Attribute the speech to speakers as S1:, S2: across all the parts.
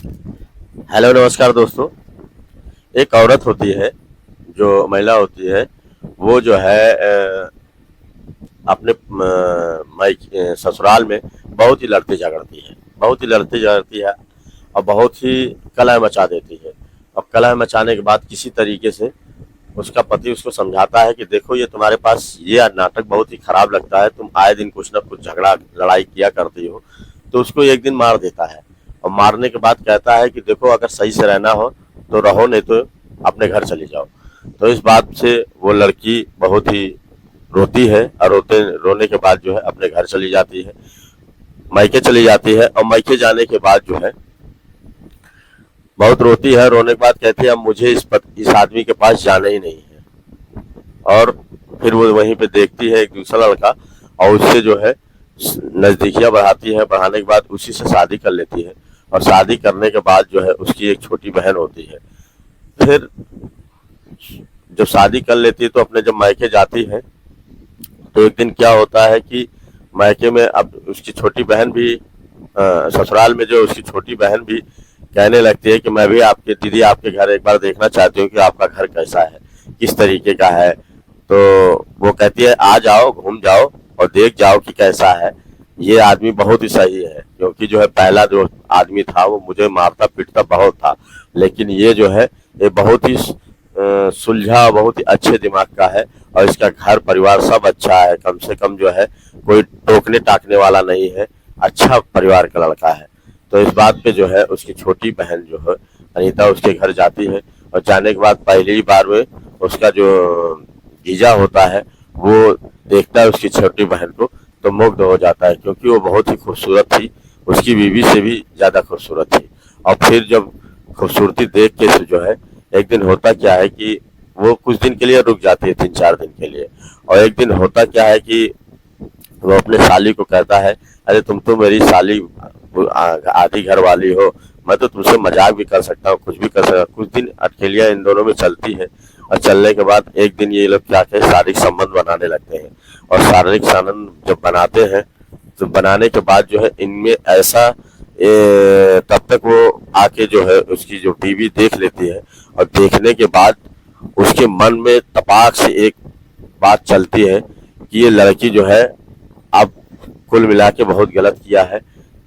S1: Hello नमस्कार दोस्तों। एक औरत होती है, जो महिला होती है, वो जो है अपने ससुराल में बहुत ही लड़ती झगड़ती है, बहुत ही लड़ती झगड़ती है और बहुत ही कलह मचा देती है। अब कलह मचाने के बाद किसी तरीके से उसका पति उसको समझाता है कि देखो, ये तुम्हारे पास ये नाटक बहुत ही खराब लगता है, तुम आए दिन कुछ ना कुछ झगड़ा लड़ाई किया करती हो। तो उसको एक दिन मार देता है और मारने के बाद कहता है कि देखो, अगर सही से रहना हो तो रहो, नहीं तो अपने घर चली जाओ। तो इस बात से वो लड़की बहुत ही रोती है और रोने के बाद जो है अपने घर चली जाती है, मायके चली जाती है। और मायके जाने के बाद जो है बहुत रोती है, रोने के बाद कहती है अब मुझे इस आदमी के पास जाना ही नहीं है। और फिर वो वहीं पे देखती है एक दूसरा लड़का और उससे जो है नजदीकियां बढ़ाती है, बढ़ाने के बाद उसी से शादी कर लेती है। और शादी करने के बाद जो है उसकी एक छोटी बहन होती है। फिर जब शादी कर लेती है तो अपने जब मायके जाती है तो एक दिन क्या होता है कि मायके में अब उसकी छोटी बहन भी ससुराल में जो उसकी छोटी बहन भी कहने लगती है कि मैं भी आपके दीदी आपके घर एक बार देखना चाहती हूँ कि आपका घर कैसा है, किस तरीके का है। तो वो कहती है आ जाओ, घूम जाओ और देख जाओ कि कैसा है। ये आदमी बहुत ही सही है, क्योंकि जो है पहला जो आदमी था वो मुझे मारता पीटता बहुत था, लेकिन ये जो है ये बहुत ही सुलझा, बहुत ही अच्छे दिमाग का है और इसका घर परिवार सब अच्छा है। कम से कम जो है कोई टोकने टाकने वाला नहीं है, अच्छा परिवार का लड़का है। तो इस बात पे जो है उसकी छोटी बहन जो है अनीता उसके घर जाती है और जाने के बाद पहली बार में उसका जो जीजा होता है वो देखता है उसकी छोटी बहन को तो मुग्ध हो जाता है, क्योंकि वो बहुत ही खूबसूरत थी, उसकी बीवी से भी ज्यादा खूबसूरत थी। और फिर जब खूबसूरती देख के जो है एक दिन होता क्या है कि वो कुछ दिन के लिए रुक जाती है, 3-4 दिन के लिए। और एक दिन होता क्या है कि वो अपने साली को कहता है अरे तुम तो मेरी साली आधी घर वाली हो, मैं तो तुमसे मजाक भी कर सकता हूँ, कुछ भी कर सकता हूँ। कुछ दिन अटखेलियां इन दोनों में चलती है और चलने के बाद एक दिन ये लोग क्या कहते हैं शारीरिक संबंध बनाने लगते हैं। और शारीरिक संबंध जब बनाते हैं तो बनाने के बाद जो है इनमें ऐसा तब तक वो आके जो है उसकी जो टीवी देख लेती है और देखने के बाद उसके मन में तपाक से एक बात चलती है कि ये लड़की जो है अब कुल मिला के बहुत गलत किया है,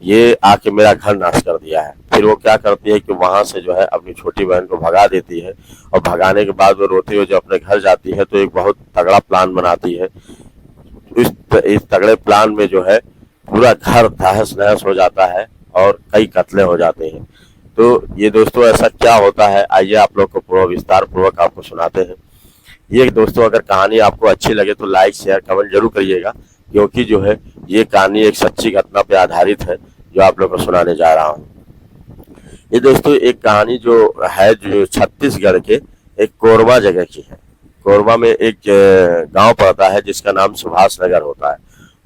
S1: ये आके मेरा घर नाश कर दिया है। फिर वो क्या करती है कि वहां से जो है अपनी छोटी बहन को भगा देती है और भगाने के बाद वो रोते हुए जो अपने घर जाती है तो एक बहुत तगड़ा प्लान बनाती है। इस तगड़े प्लान में जो है पूरा घर तहस नहस हो जाता है और कई कत्ले हो जाते हैं। तो ये दोस्तों ऐसा क्या होता है, आइए आप लोग को पूरा विस्तार पूर्वक आपको सुनाते हैं। ये दोस्तों अगर कहानी आपको अच्छी लगे तो लाइक शेयर कमेंट जरूर करिएगा, क्योंकि जो है ये कहानी एक सच्ची घटना पे आधारित है जो आप लोग को सुनाने जा रहा हूँ। ये दोस्तों एक कहानी जो है जो छत्तीसगढ़ के एक कोरबा जगह की है। कोरबा में एक गांव पड़ता है जिसका नाम सुभाष नगर होता है।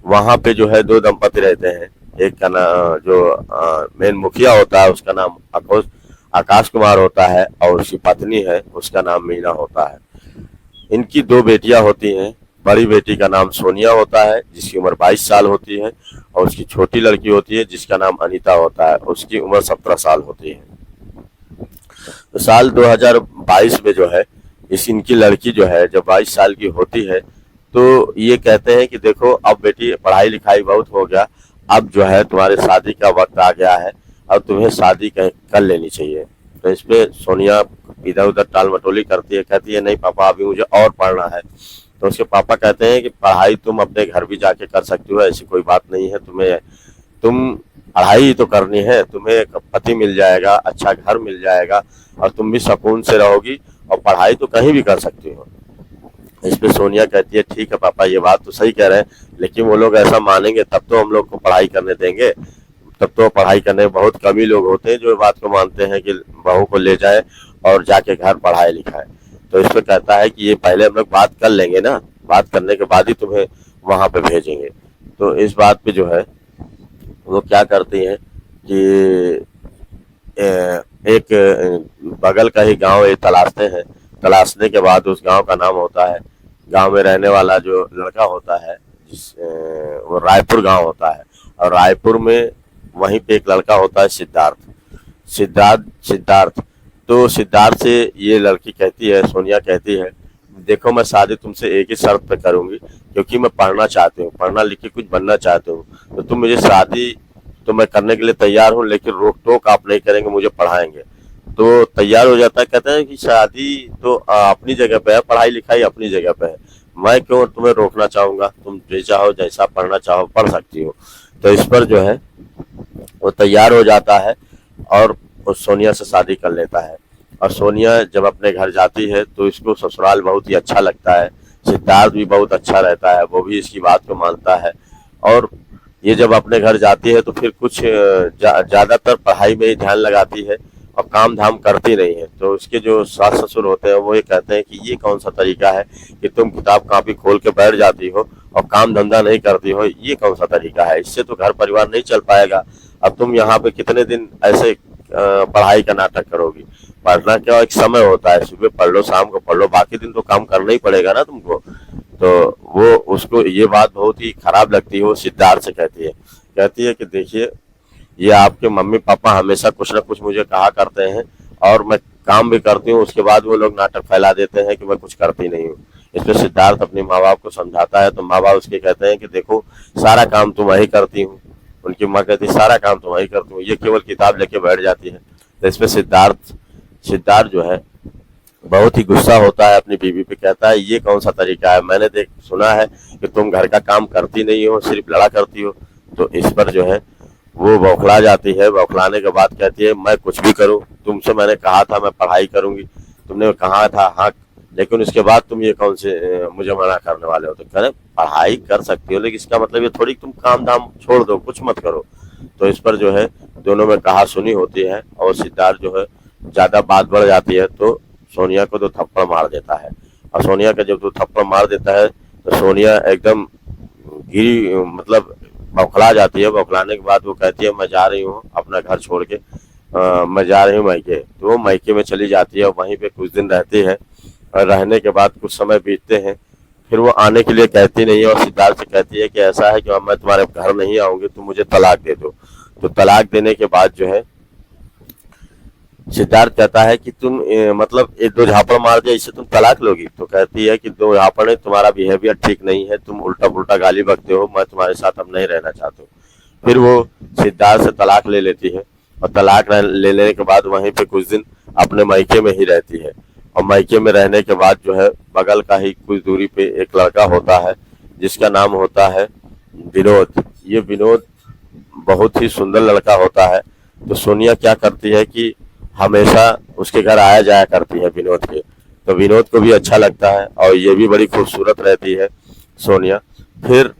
S1: वहां पे जो है दो दंपति रहते हैं। एक का नाम जो मेन मुखिया होता है उसका नाम आकाश कुमार होता है और उसकी पत्नी है उसका नाम मीना होता है। इनकी दो बेटियां होती हैं। बड़ी बेटी का नाम सोनिया होता है जिसकी उम्र 22 साल होती है और उसकी छोटी लड़की होती है जिसका नाम अनीता होता है, उसकी उम्र 17 साल होती है। तो साल 2022 में जो है इनकी लड़की जो है जब 22 साल की होती है तो ये कहते हैं कि देखो अब बेटी पढ़ाई लिखाई बहुत हो गया, अब जो है तुम्हारे शादी का वक्त आ गया है, अब तुम्हें शादी कर लेनी चाहिए। तो इसपे सोनिया इधर उधर टाल मटोली करती है, कहती है नहीं पापा अभी मुझे और पढ़ना है। तो उसके पापा कहते हैं कि पढ़ाई तुम अपने घर भी जाके कर सकती हो, ऐसी कोई बात नहीं है, तुम पढ़ाई ही तो करनी है, तुम्हें एक पति मिल जाएगा, अच्छा घर मिल जाएगा और तुम भी सुकून से रहोगी और पढ़ाई तो कहीं भी कर सकती हो। इस पे सोनिया कहती है ठीक है पापा ये बात तो सही कह रहे हैं, लेकिन वो लोग ऐसा मानेंगे तब तो हम लोग को पढ़ाई करने देंगे। तब तो पढ़ाई करने बहुत कम ही लोग होते हैं जो बात को मानते हैं कि बहू को ले जाए और जाके घर पढ़ाए लिखाए। तो इस पे कहता है कि ये पहले हम लोग बात कर लेंगे ना, बात करने के बाद ही तुम्हें वहां पे भेजेंगे। तो इस बात पे जो है वो क्या करती हैं कि एक बगल का ही गांव ये तलाशते हैं। तलाशने के बाद उस गांव का नाम होता है, गांव में रहने वाला जो लड़का होता है वो रायपुर गांव होता है और रायपुर में वहीं पे एक लड़का होता है सिद्धार्थ। सिद्धार्थ सिद्धार्थ तो सिद्धार्थ से ये लड़की कहती है, सोनिया कहती है, देखो मैं शादी तुमसे एक ही शर्त पे करूंगी, क्योंकि मैं पढ़ना चाहती हूँ, पढ़ना लिख के कुछ बनना चाहती हूँ। तो तुम मुझे शादी तो मैं करने के लिए तैयार हूँ, लेकिन रोक टोक आप नहीं करेंगे, मुझे पढ़ाएंगे। तो तैयार हो जाता है, कहता है कि शादी तो अपनी जगह पे है, पढ़ाई लिखाई अपनी जगह पे है, मैं क्यों तुम्हें रोकना चाहूंगा, तुम जो चाहो जैसा पढ़ना चाहो पढ़ सकती हो। तो इस पर जो है वो तैयार हो जाता है और उस सोनिया से शादी कर लेता है। और सोनिया जब अपने घर जाती है तो इसको ससुराल बहुत ही अच्छा लगता है, सिद्धार्थ भी बहुत अच्छा रहता है, वो भी इसकी बात को मानता है। और ये जब अपने घर जाती है तो फिर कुछ ज्यादातर पढ़ाई में ही ध्यान लगाती है और काम धाम करती नहीं है। तो उसके जो सास ससुर होते हैं वो ये कहते हैं कि ये कौन सा तरीका है कि तुम किताब कापी खोल के बैठ जाती हो और काम धंधा नहीं करती हो, ये कौन सा तरीका है, इससे तो घर परिवार नहीं चल पाएगा। अब तुम यहाँ पे कितने दिन ऐसे पढ़ाई का नाटक करोगी। पढ़ना क्या एक समय होता है, सुबह पढ़ लो शाम को पढ़ लो, बाकी दिन तो काम करना ही पड़ेगा ना तुमको। तो वो उसको ये बात बहुत ही खराब लगती है, वो सिद्धार्थ से कहती है कि देखिए ये आपके मम्मी पापा हमेशा कुछ ना कुछ मुझे कहा करते हैं और मैं काम भी करती हूँ, उसके बाद वो लोग नाटक फैला देते हैं कि मैं कुछ करती नहीं हूँ। इस पर सिद्धार्थ अपने माँ बाप को समझाता है तो माँ बाप उसके कहते हैं कि देखो सारा काम तो मैं ही करती हूँ। उनकी माँ कहती है सारा काम तो मैं ही करती हूँ, ये केवल किताब लेके बैठ जाती है। तो इस पर सिद्धार्थ जो है बहुत ही गुस्सा होता है अपनी बीवी पे, कहता है ये कौन सा तरीका है, मैंने देख सुना है कि तुम घर का काम करती नहीं हो, सिर्फ लड़ा करती हो। तो इस पर जो है वो बौखला जाती है, बौखलाने के बाद कहती है मैं कुछ भी करूं, तुमसे मैंने कहा था मैं पढ़ाई करूंगी, तुमने कहा था हाँ, लेकिन उसके बाद तुम ये कौन से मुझे मना करने वाले हो। तो कह रहे पढ़ाई कर सकती हो, लेकिन इसका मतलब ये थोड़ी तुम काम धाम छोड़ दो, कुछ मत करो। तो इस पर जो है दोनों में कहा सुनी होती है और सिद्धार्थ जो है ज्यादा बात बढ़ जाती है तो सोनिया को 2 थप्पड़ मार देता है। और सोनिया का जब 2 थप्पड़ मार देता है तो सोनिया एकदम गिरी मतलब बौखला जाती है। बौखलाने के बाद वो कहती है मैं जा रही हूँ अपना घर छोड़ के, मैं जा रही हूँ मायके। तो वो मायके में चली जाती है और वहीं पे कुछ दिन रहती है और रहने के बाद कुछ समय बीतते हैं, फिर वो आने के लिए कहती नहीं है और सिद्धार्थ से कहती है कि ऐसा है कि मैं तुम्हारे घर नहीं आऊंगी, तुम मुझे तलाक दे दो। तो तलाक देने के बाद जो है सिद्धार्थ कहता है कि तुम मतलब 1-2 झापड़ मार दिया इससे तुम तलाक लोगी। तो कहती है कि 2 झापड़ तुम्हारा बिहेवियर ठीक नहीं है, तुम उल्टा पुल्टा गाली बकते हो, मैं तुम्हारे साथ अब नहीं रहना चाहता हूँ। फिर वो सिद्धार्थ से तलाक ले लेती है और तलाक ले लेने के बाद वहीं पे कुछ दिन अपने मायके में ही रहती है। और मायके में रहने के बाद जो है बगल का ही कुछ दूरी पे एक लड़का होता है जिसका नाम होता है विनोद। ये विनोद बहुत ही सुंदर लड़का होता है। तो सोनिया क्या करती है कि हमेशा उसके घर आया जाया करती है विनोद के, तो विनोद को भी अच्छा लगता है और ये भी बड़ी खूबसूरत रहती है सोनिया। फिर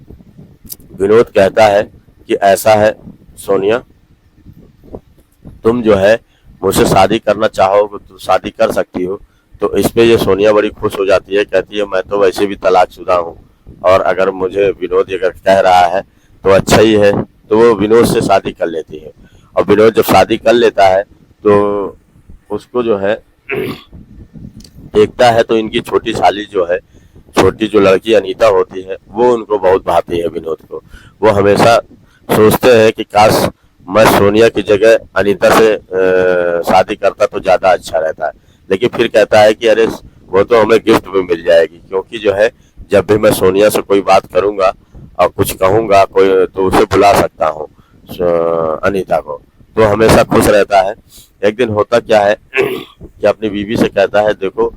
S1: विनोद कहता है कि ऐसा है सोनिया, तुम जो है मुझसे शादी करना चाहो तो शादी कर सकती हो। तो इस पे ये सोनिया बड़ी खुश हो जाती है, कहती है मैं तो वैसे भी तलाकशुदा हूँ और अगर मुझे विनोद अगर कह रहा है तो अच्छा ही है। तो वो विनोद से शादी कर लेती है और विनोद जब शादी कर लेता है तो उसको जो है देखता है तो इनकी छोटी साली जो है, छोटी जो लड़की अनीता होती है वो उनको बहुत भाती है विनोद को। वो हमेशा सोचते हैं कि काश मैं सोनिया की जगह अनीता से शादी करता तो ज्यादा अच्छा रहता है। लेकिन फिर कहता है कि अरे वो तो हमें गिफ्ट में मिल जाएगी, क्योंकि जो है जब भी मैं सोनिया से कोई बात करूंगा और कुछ कहूंगा कोई तो उसे बुला सकता हूँ अनीता को, तो हमेशा खुश रहता है। एक दिन होता क्या है कि अपनी बीवी से कहता है देखो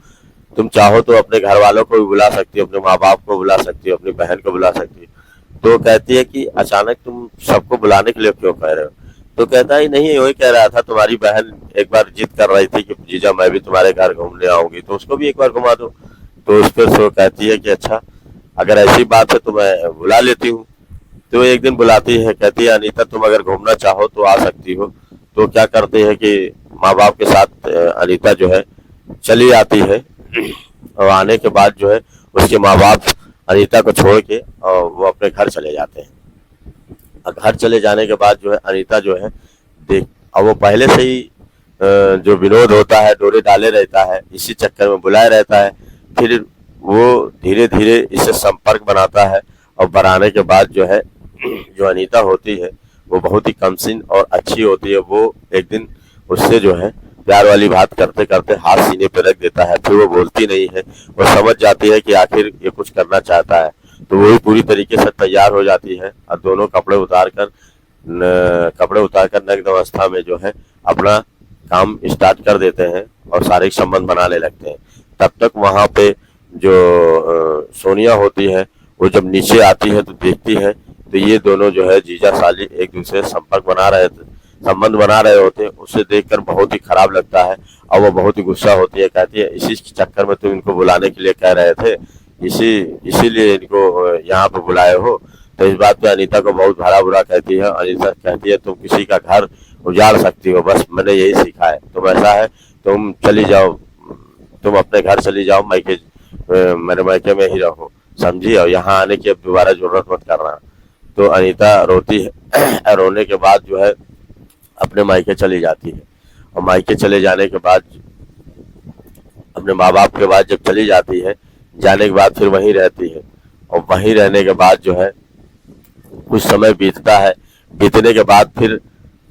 S1: तुम चाहो तो अपने घर वालों को भी बुला सकती हो, अपने माँ बाप को बुला सकती हो, अपनी बहन को बुला सकती हो। तो कहती है कि अचानक तुम सबको बुलाने के लिए क्यों कह रहे हो। तो कहता है नहीं वही कह रहा था, तुम्हारी बहन एक बार जिद कर रही थी कि जीजा मैं भी तुम्हारे घर घूमने आऊंगी तो उसको भी एक बार घुमा दो। तो उस पर सो कहती है कि अच्छा अगर ऐसी बात है तो मैं बुला लेती हूँ। तो एक दिन बुलाती है, कहती है अनीता तुम अगर घूमना चाहो तो आ सकती हो। तो क्या करते हैं कि माँ बाप के साथ अनीता जो है चली आती है और आने के बाद जो है उसके माँ बाप अनीता को छोड़ के और वो अपने घर चले जाते हैं। और घर चले जाने के बाद जो है अनीता जो है देख, और वो पहले से ही जो विनोद होता है डोरे डाले रहता है, इसी चक्कर में बुलाए रहता है। फिर वो धीरे धीरे इससे संपर्क बनाता है और बनाने के बाद जो है जो अनीता होती है वो बहुत ही कमसिन और अच्छी होती है। वो एक दिन उससे जो है प्यार वाली बात करते करते हाथ सीने पे रख देता है। फिर वो बोलती नहीं है, वो समझ जाती है कि आखिर ये कुछ करना चाहता है। तो वही पूरी तरीके से तैयार हो जाती है और दोनों कपड़े उतार कर नग्न अवस्था में जो है अपना काम स्टार्ट कर देते हैं और शारीरिक संबंध बनाने लगते हैं। तब तक वहां पे जो सोनिया होती है वो जब नीचे आती है तो देखती है तो ये दोनों जो है जीजा साली एक दूसरे से संबंध बना रहे होते हैं। उसे देखकर बहुत ही खराब लगता है और वो बहुत ही गुस्सा होती है। कहती है इसी चक्कर में तुम इनको बुलाने के लिए कह रहे थे, इसीलिए इनको यहाँ पे बुलाए हो। तो इस बात पे अनीता को बहुत भला बुरा कहती है। अनीता कहती है तुम किसी का घर उजाड़ सकती हो, बस मैंने यही सीखा है। तुम ऐसा है तुम चली जाओ, तुम अपने घर चली जाओ, मेरे मायके में ही रहो, समझी, और यहाँ आने की अब दोबारा जरूरत मत करना। तो अनीता रोती है। रोने के बाद जो है अपने मायके चली जाती है और मायके चले जाने के बाद अपने माँ बाप के बाद जब चली जाती है, जाने के बाद फिर वहीं रहती है और वहीं रहने के बाद जो है कुछ समय बीतता है। बीतने के बाद फिर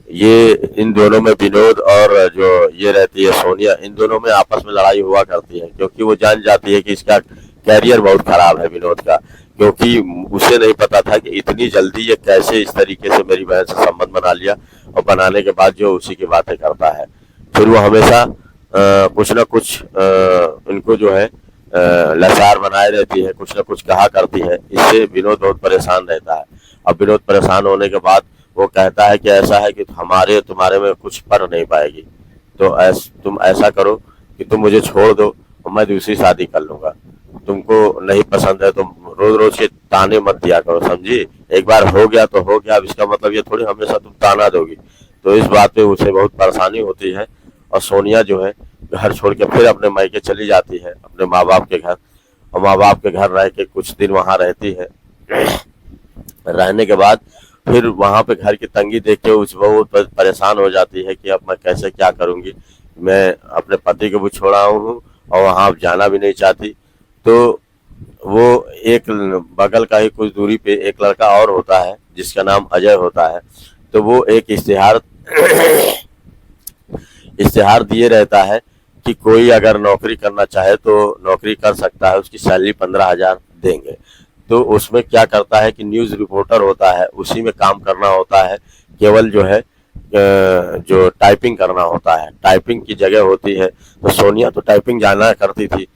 S1: ये इन दोनों में विनोद और जो ये रहती है सोनिया, इन दोनों में आपस में लड़ाई हुआ करती है क्योंकि वो जान जाती है कि इसका कैरियर बहुत खराब है विनोद का। क्योंकि उसे नहीं पता था कि इतनी जल्दी ये कैसे इस तरीके से मेरी बहन से संबंध बना लिया और बनाने के बाद जो उसी की बातें करता है। फिर वो हमेशा कुछ ना कुछ इनको जो है लाचार बनाए रहती है, कुछ ना कुछ कहा करती है। इससे विनोद बहुत परेशान रहता है। अब विनोद परेशान होने के बाद वो कहता है कि ऐसा है कि तुम्हारे में कुछ पर नहीं पाएगी, तो तुम ऐसा करो कि तुम मुझे छोड़ दो और मैं दूसरी शादी कर लूंगा। तुमको नहीं पसंद है तो रोज रोज के ताने मत दिया करो, समझी। एक बार हो गया तो हो गया, अब इसका मतलब ये थोड़ी हमेशा तुम ताना दोगी। तो इस बात पे उसे बहुत परेशानी होती है और सोनिया जो है घर छोड़ के फिर अपने मायके चली जाती है, अपने माँ बाप के घर। और माँ बाप के घर रह के कुछ दिन वहां रहती है। रहने के बाद फिर वहां पे घर की तंगी देख के उस वो परेशान हो जाती है कि अब मैं कैसे क्या करूंगी। मैं अपने पति को भी छोड़ा हूँ और वहां अब जाना भी नहीं चाहती। तो वो एक बगल का ही कुछ दूरी पे एक लड़का और होता है जिसका नाम अजय होता है। तो वो एक इश्तेहार दिए रहता है कि कोई अगर नौकरी करना चाहे तो नौकरी कर सकता है, उसकी सैलरी 15,000 देंगे। तो उसमें क्या करता है कि न्यूज रिपोर्टर होता है, उसी में काम करना होता है। केवल जो है जो टाइपिंग करना होता है, टाइपिंग की जगह होती है। तो सोनिया तो टाइपिंग जाना करती थी।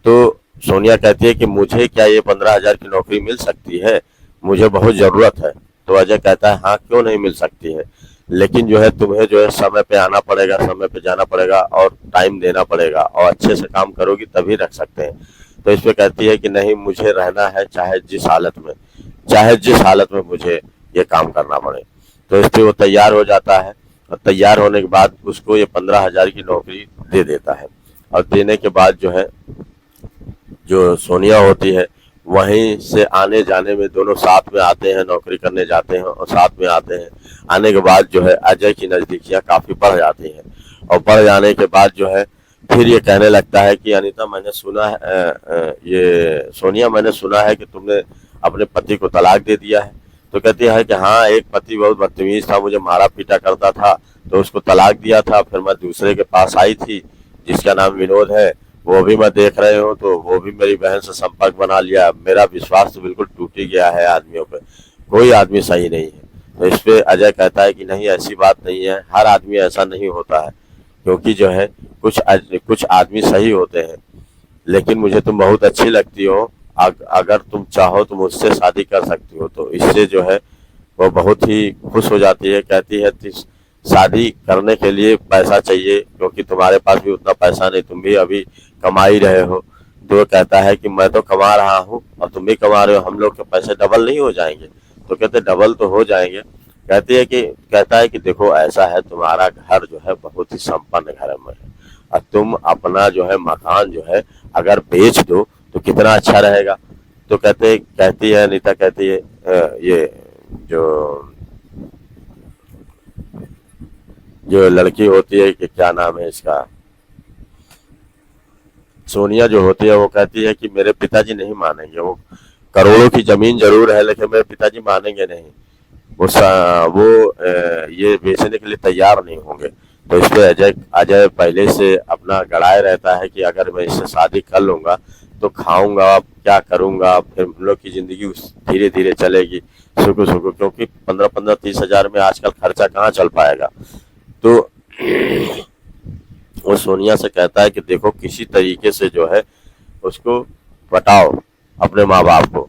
S1: तो सोनिया कहती है कि मुझे क्या ये 15,000 की नौकरी मिल सकती है, मुझे बहुत जरूरत है। तो अजय कहता है हाँ क्यों नहीं मिल सकती है, लेकिन जो है तुम्हें जो है समय पे आना पड़ेगा, समय पे जाना पड़ेगा और टाइम देना पड़ेगा और अच्छे से काम करोगी तभी रख सकते हैं। तो इस पे कहती है कि नहीं, मुझे रहना है चाहे जिस हालत में मुझे ये काम करना पड़े। तो इस पे वो तैयार हो जाता है और तैयार होने के बाद उसको ये 15,000 की नौकरी दे देता है। और देने के बाद जो है जो सोनिया होती है वहीं से आने जाने में दोनों साथ में आते हैं, नौकरी करने जाते हैं और साथ में आते हैं। आने के बाद जो है अजय की नजदीकियां काफी बढ़ जाती हैं और बढ़ जाने के बाद जो है फिर ये कहने लगता है कि अनीता मैंने सुना है, ये सोनिया मैंने सुना है कि तुमने अपने पति को तलाक दे दिया है। तो कहती है कि हाँ, एक पति बहुत बदतमीज था, मुझे मारा पीटा करता था तो उसको तलाक दिया था। फिर मैं दूसरे के पास आई थी जिसका नाम विनोद है, वो भी मैं देख रहे हूँ तो वो भी मेरी बहन से संपर्क बना लिया। मेरा विश्वास तो बिल्कुल टूट ही गया है आदमियों पे, कोई आदमी सही नहीं है। तो इस पे अजय कहता है कि नहीं, ऐसी बात नहीं है, हर आदमी ऐसा नहीं होता है, क्योंकि जो है कुछ आदमी सही होते हैं। लेकिन मुझे तुम बहुत अच्छी लगती हो, अगर तुम चाहो तो मुझसे शादी कर सकती हो। तो इससे जो है वो बहुत ही खुश हो जाती है। कहती है शादी करने के लिए पैसा चाहिए, क्योंकि तुम्हारे पास भी उतना पैसा नहीं, तुम भी अभी कमा ही रहे हो। तो कहता है कि मैं तो कमा रहा हूँ और तुम भी कमा रहे हो, हम लोग के पैसे डबल नहीं हो जाएंगे। तो कहते डबल तो हो जाएंगे। कहता है कि देखो ऐसा है, तुम्हारा घर जो है बहुत ही संपन्न घर में है और तुम अपना जो है मकान जो है अगर बेच दो तो कितना अच्छा रहेगा। तो कहती है अनीता, कहती है ये जो लड़की होती है कि क्या नाम है इसका, सोनिया जो होती है, वो कहती है कि मेरे पिताजी नहीं मानेंगे, वो करोड़ों की जमीन जरूर है लेकिन मेरे पिताजी मानेंगे नहीं, वो ये बेचने के लिए तैयार नहीं होंगे। तो इस पे अजय अजय पहले से अपना गड़ाए रहता है कि अगर मैं इससे शादी कर लूंगा तो खाऊंगा, क्या करूंगा, फिर हम लोग की जिंदगी धीरे धीरे चलेगी सुखू सुखू, क्योंकि 15-15-30 हजार में आजकल खर्चा कहाँ चल पाएगा। तो वो सोनिया से कहता है कि देखो किसी तरीके से जो है उसको बताओ अपने माँ बाप को।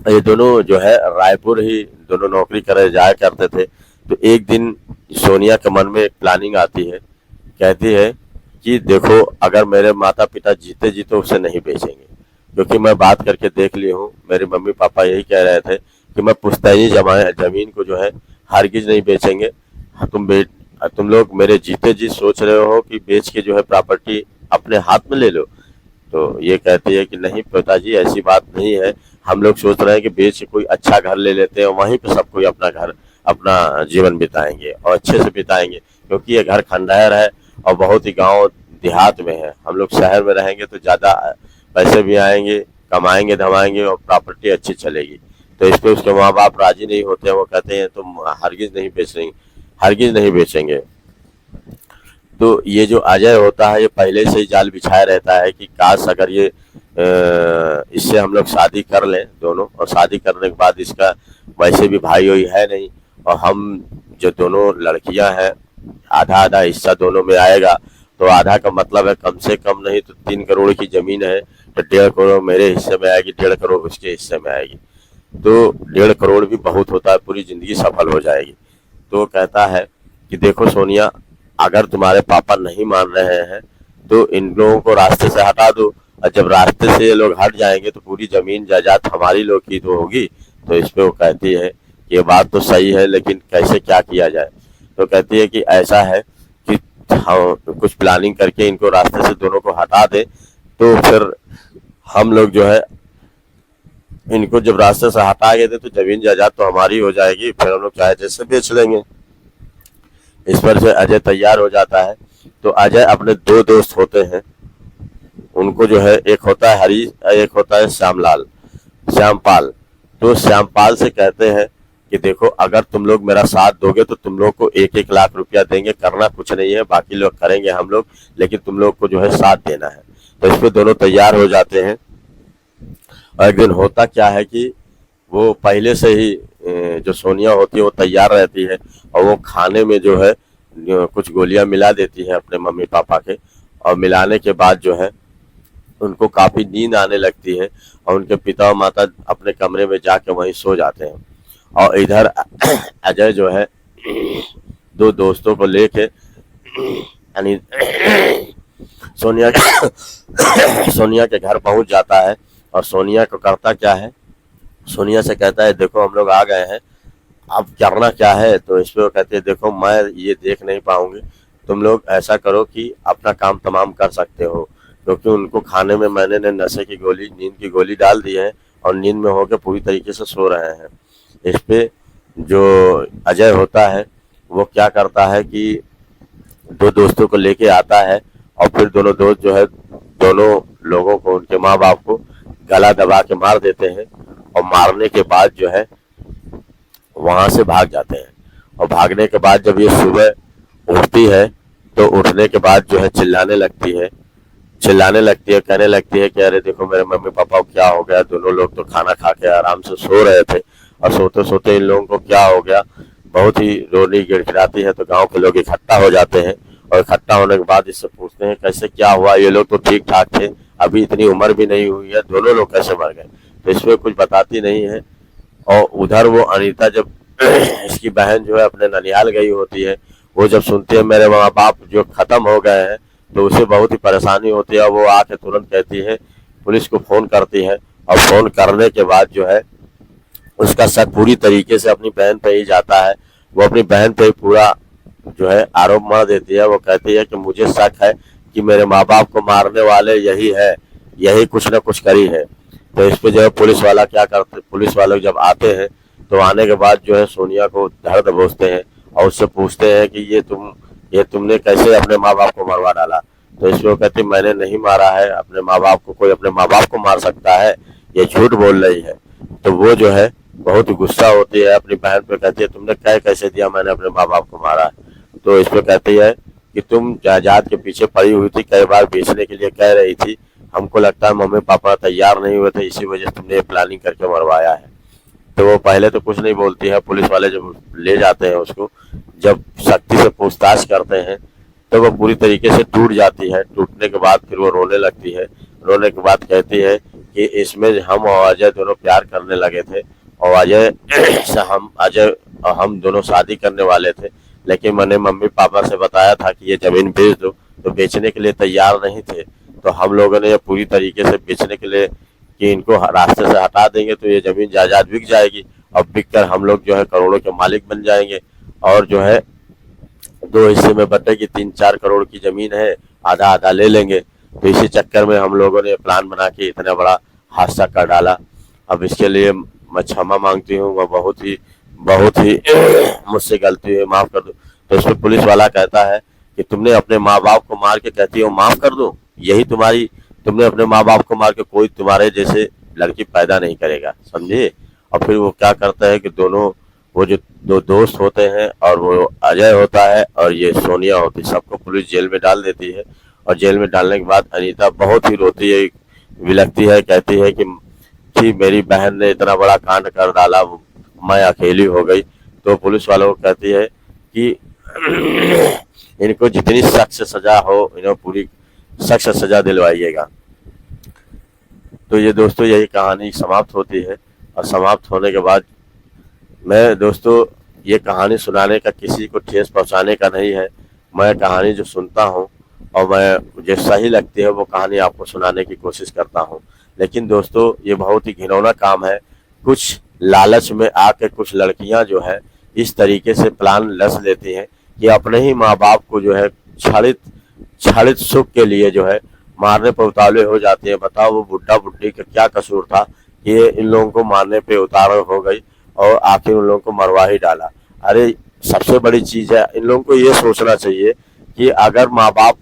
S1: ये दोनों जो है रायपुर ही दोनों नौकरी करे जाया करते थे। तो एक दिन सोनिया के मन में एक प्लानिंग आती है, कहती है कि देखो अगर मेरे माता पिता जीते जी तो उसे नहीं बेचेंगे, क्योंकि मैं बात करके देख ली हूँ, मेरे मम्मी पापा यही कह रहे थे कि मैं पुश्तैनी जमीन को जो है हरगिज नहीं बेचेंगे। तुम लोग मेरे जीते जी सोच रहे हो कि बेच के जो है प्रॉपर्टी अपने हाथ में ले लो। तो ये कहती है कि नहीं पिताजी, ऐसी बात नहीं है, हम लोग सोच रहे हैं कि बेच के कोई अच्छा घर ले लेते हैं, वहीं पे सब कोई अपना जीवन बिताएंगे और अच्छे से बिताएंगे, क्योंकि ये घर खंडहर है और बहुत ही गांव देहात में है। हम लोग शहर में रहेंगे तो ज़्यादा पैसे भी आएंगे, कमाएंगे धमाएंगे और प्रॉपर्टी अच्छी चलेगी। तो इस पे उसके माँ बाप राजी नहीं होते हैं, वो कहते हैं तुम हरगिज नहीं बेचेंगे। तो ये जो अजय होता है ये पहले से ही जाल बिछाया रहता है कि काश अगर ये इससे हम लोग शादी कर लें दोनों, और शादी करने के बाद इसका वैसे भी भाई वही है नहीं, और हम जो दोनों लड़कियां हैं आधा आधा हिस्सा दोनों में आएगा। तो आधा का मतलब है कम से कम नहीं तो 3 करोड़ की जमीन है, तो 1.5 करोड़ मेरे हिस्से में आएगी, 1.5 करोड़ उसके हिस्से में आएगी। तो 1.5 करोड़ भी बहुत होता है, पूरी जिंदगी सफल हो जाएगी। तो कहता है कि देखो सोनिया, अगर तुम्हारे पापा नहीं मान रहे हैं तो इन लोगों को रास्ते से हटा दो, और जब रास्ते से ये लोग हट जाएंगे तो पूरी जमीन जायदाद हमारी लोग की तो होगी। तो इस पे वो कहती है कि ये बात तो सही है, लेकिन कैसे क्या किया जाए। तो कहती है कि ऐसा है कि हम कुछ प्लानिंग करके इनको रास्ते से दोनों को हटा दे, तो फिर हम लोग जो है इनको जब रास्ते से हटा गए थे तो जमीन जायदाद तो हमारी हो जाएगी, फिर हम लोग चाहे जैसे बेच लेंगे। इस पर से अजय तैयार हो जाता है। तो अजय अपने 2 दोस्त होते हैं, उनको जो है एक होता है हरीश, एक होता है श्यामपाल। तो श्यामपाल से कहते हैं कि देखो अगर तुम लोग मेरा साथ दोगे तो तुम लोग को 1-1 लाख रुपया देंगे, करना कुछ नहीं है, बाकी लोग करेंगे हम लोग, लेकिन तुम लोग को जो है साथ देना है। तो इस पे दोनों तैयार हो जाते हैं। और एक दिन होता क्या है कि वो पहले से ही जो सोनिया होती है वो तैयार रहती है, और वो खाने में जो है कुछ गोलियां मिला देती है अपने मम्मी पापा के, और मिलाने के बाद जो है उनको काफी नींद आने लगती है, और उनके पिता और माता अपने कमरे में जाके वहीं सो जाते हैं। और इधर अजय जो है 2 दोस्तों को लेके यानी सोनिया के घर पहुंच जाता है। और सोनिया को करता क्या है, सोनिया से कहता है देखो हम लोग आ गए हैं, अब करना क्या है। तो इस पे वो कहते हैं देखो मैं ये देख नहीं पाऊंगी, तुम लोग ऐसा करो कि अपना काम तमाम कर सकते हो, क्योंकि उनको खाने में मैंने नशे की गोली, नींद की गोली डाल दी है और नींद में होकर पूरी तरीके से सो रहे हैं। इस पे जो अजय होता है वो क्या करता है कि 2 दोस्तों को लेके आता है, और फिर दोनों दोस्त जो है दोनों लोगों को, उनके माँ बाप को गला दबा के मार देते हैं, और मारने के बाद जो है वहां से भाग जाते हैं। और भागने के बाद जब ये सुबह उठती है तो उठने के बाद जो है चिल्लाने लगती है, कहने लगती है कि अरे देखो मेरे मम्मी पापा को क्या हो गया, दोनों लोग तो खाना खा के आराम से सो रहे थे और सोते सोते इन लोगों को क्या हो गया। बहुत ही रोनी गिड़गिड़ाती है। तो गांव के लोग इकट्ठा हो जाते हैं, और इकट्ठा होने के बाद इससे पूछते हैं कैसे क्या हुआ, ये लोग तो ठीक ठाक थे, अभी इतनी उम्र भी नहीं हुई है, दोनों लोग कैसे मर गए। तो इसमें कुछ बताती नहीं है। और उधर वो अनीता जब इसकी बहन जो है अपने ननिहाल गई होती है, वो जब सुनती है मेरे माँ बाप जो खत्म हो गए हैं तो उसे बहुत ही परेशानी होती है। वो आके तुरंत कहती है, पुलिस को फोन करती है, और फोन करने के बाद जो है उसका शक पूरी तरीके से अपनी बहन पे ही जाता है। वो अपनी बहन पे ही पूरा जो है आरोप मार देती है। वो कहती है कि मुझे शक है कि मेरे माँ बाप को मारने वाले यही है, यही कुछ न कुछ करी है। तो इस पे जो है पुलिस वाले जब आते हैं तो आने के बाद जो है सोनिया को धर दबोचते हैं और उससे पूछते हैं कि ये तुमने कैसे अपने माँ बाप को मरवा डाला। तो इस पे वो कहती मैंने नहीं मारा है अपने माँ बाप को, कोई अपने माँ बाप को मार सकता है, ये झूठ बोल रही है। तो वो जो है बहुत गुस्सा होती है, अपनी बहन पे कहती है तुमने कह कैसे दिया मैंने अपने माँ बाप को मारा है। तो इस पे कहती है कि तुम जायदाद के पीछे पड़ी हुई थी, कई बार बेचने के लिए कह रही थी, हमको लगता है मम्मी पापा तैयार नहीं हुए थे, इसी वजह से तुमने प्लानिंग करके मरवाया है। तो वो पहले तो कुछ नहीं बोलती है। पुलिस वाले जब ले जाते हैं उसको, जब सख्ती से पूछताछ करते हैं, तो वो पूरी तरीके से टूट जाती है। टूटने के बाद फिर वो रोने लगती है। रोने के बाद कहती है कि इसमें हम और अजय दोनों प्यार करने लगे थे, और अजय से हम दोनों शादी करने वाले थे, लेकिन मैंने मम्मी पापा से बताया था कि ये जमीन बेच दो, तो बेचने के लिए तैयार नहीं थे। तो हम लोगों ने ये पूरी तरीके से बेचने के लिए कि इनको रास्ते से हटा देंगे तो ये जमीन जायदाद बिक जाएगी, और बिक कर हम लोग जो है करोड़ों के मालिक बन जाएंगे, और जो है 2 हिस्से में बटेगी, 3-4 करोड़ की जमीन है, आधा आधा ले लेंगे। तो इसी चक्कर में हम लोगों ने प्लान बना के इतना बड़ा हादसा कर डाला। अब इसके लिए मैं क्षमा मांगती हूँ, वह बहुत ही मुझसे गलती हुई, माफ कर दो। तो इसमें पुलिस वाला कहता है कि तुमने अपने माँ बाप को मार के कहती हो माफ कर दो, यही तुमने अपने माँ बाप को मार के कोई तुम्हारे जैसे लड़की पैदा नहीं करेगा, समझे। और फिर वो क्या करता है कि दोनों, वो जो 2 दोस्त होते हैं, और वो अजय होता है और ये सोनिया होती है, सबको पुलिस जेल में डाल देती है। और जेल में डालने के बाद अनीता बहुत ही रोती है, विलखती है, कहती है कि मेरी बहन ने इतना बड़ा कांड कर डाला, मैं अकेली हो गई। तो पुलिस वालों को कहती है कि इनको जितनी सख्त सजा हो, इन्हें पूरी सख्त सजा दिलवाइएगा। तो ये दोस्तों यही कहानी समाप्त होती है। और समाप्त होने के बाद मैं दोस्तों, ये कहानी सुनाने का किसी को ठेस पहुंचाने का नहीं है। मैं कहानी जो सुनता हूँ और मैं मुझे सही लगती है वो कहानी आपको सुनाने की कोशिश करता हूँ। लेकिन दोस्तों ये बहुत ही घिनौना काम है। कुछ लालच में आके कुछ लड़कियां जो है इस तरीके से प्लान रच लेती हैं कि अपने ही माँ बाप को जो है क्षणिक सुख के लिए जो है मारने पर उतावले हो जाते हैं। बताओ वो बुढ़ा बुढ़ी का क्या कसूर था कि ये इन लोगों को मारने पे उतावल हो गई और आखिर उन लोगों को मरवा ही डाला। अरे सबसे बड़ी चीज है, इन लोगों को ये सोचना चाहिए कि अगर माँ बाप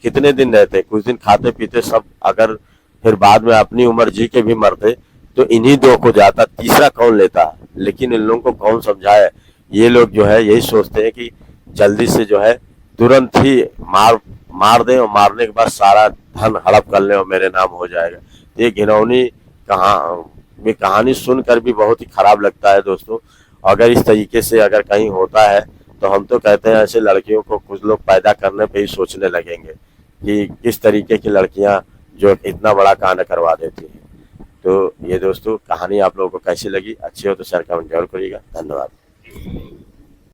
S1: कितने दिन रहते, कुछ दिन खाते पीते सब, अगर फिर बाद में अपनी उम्र जी के भी मरते तो इन्हीं 2 को जाता, तीसरा कौन लेता। लेकिन इन लोगों को कौन समझाए। ये लोग जो है यही सोचते हैं कि जल्दी से जो है तुरंत ही मार दें, और मारने के बाद सारा धन हड़प कर लें और मेरे नाम हो जाएगा। तो ये घिनौनी कहानी सुनकर भी बहुत ही खराब लगता है दोस्तों। अगर इस तरीके से अगर कहीं होता है तो हम तो कहते हैं ऐसे लड़कियों को कुछ लोग पैदा करने पे ही सोचने लगेंगे कि किस तरीके की लड़कियां जो इतना बड़ा कांड करवा देती हैं। तो ये दोस्तों कहानी आप लोगों को कैसी लगी, अच्छी हो तो शेयर कमेंट जरूर करिएगा। धन्यवाद।